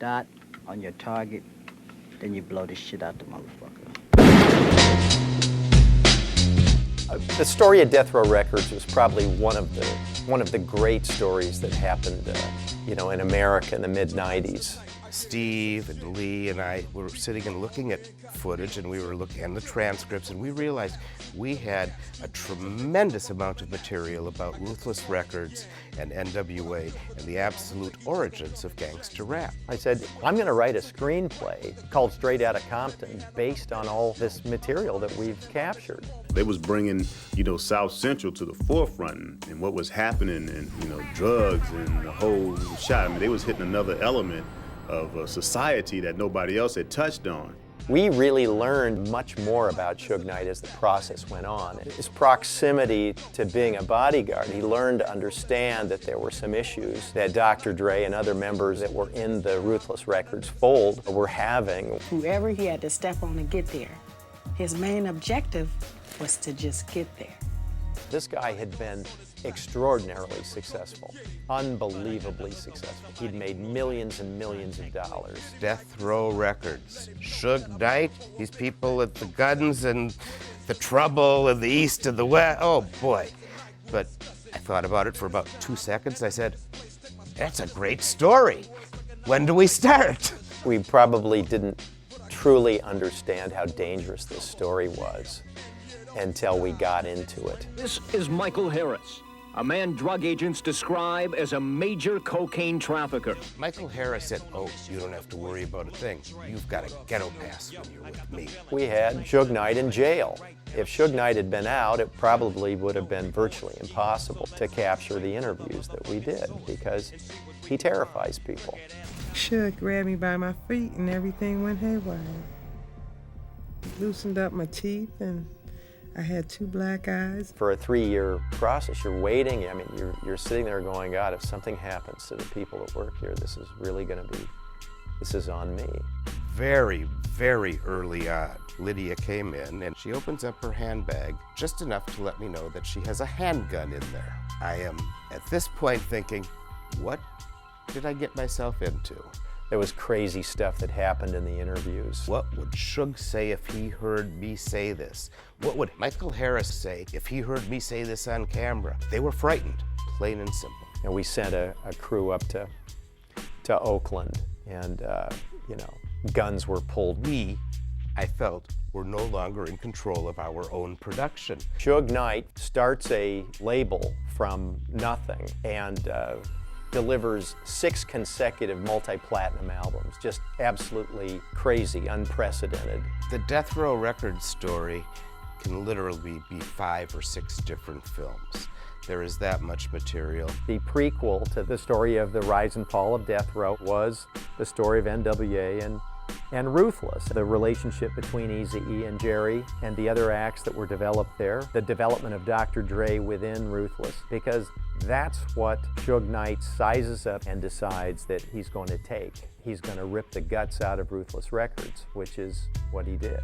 dot on your target, then you blow the shit out the motherfucker. The story of Death Row Records was probably one of the great stories that happened, in America in the mid-90s. Steve and Lee and I were sitting and looking at footage, and we were looking at the transcripts, and we realized we had a tremendous amount of material about Ruthless Records and NWA and the absolute origins of gangster rap. I said, I'm going to write a screenplay called Straight Outta Compton based on all this material that we've captured. They was bringing, South Central to the forefront and what was happening and, drugs and the whole shot. I mean, they was hitting another element of a society that nobody else had touched on. We really learned much more about Suge Knight as the process went on. His proximity to being a bodyguard, he learned to understand that there were some issues that Dr. Dre and other members that were in the Ruthless Records fold were having. Whoever he had to step on to get there, his main objective was to just get there. This guy had been extraordinarily successful, unbelievably successful. He'd made millions and millions of dollars. Death Row Records. Suge Knight, these people with the guns and the trouble and the east and the west. Oh boy. But I thought about it for about 2 seconds. I said, that's a great story. When do we start? We probably didn't truly understand how dangerous this story was until we got into it. This is Michael Harris, a man drug agents describe as a major cocaine trafficker. Michael Harris said, oh, you don't have to worry about a thing. You've got a ghetto pass when you're with me. We had Suge Knight in jail. If Suge Knight had been out, it probably would have been virtually impossible to capture the interviews that we did because he terrifies people. Suge grabbed me by my feet and everything went haywire. Loosened up my teeth and I had 2 black eyes. For a 3-year process, you're waiting. I mean, you're sitting there going, God, if something happens to the people that work here, this is really going to be, this is on me. Very, very early on, Lydia came in and she opens up her handbag just enough to let me know that she has a handgun in there. I am, at this point, thinking, what did I get myself into? There was crazy stuff that happened in the interviews. What would Suge say if he heard me say this? What would Michael Harris say if he heard me say this on camera? They were frightened, plain and simple. And we sent a crew up to Oakland and, guns were pulled. We, I felt, were no longer in control of our own production. Suge Knight starts a label from nothing and delivers 6 consecutive multi-platinum albums. Just absolutely crazy, unprecedented. The Death Row Records story can literally be 5 or 6 different films. There is that much material. The prequel to the story of the rise and fall of Death Row was the story of NWA and Ruthless, the relationship between Eazy-E and Jerry and the other acts that were developed there, the development of Dr. Dre within Ruthless, because that's what Suge Knight sizes up and decides that he's going to take. He's going to rip the guts out of Ruthless Records, which is what he did.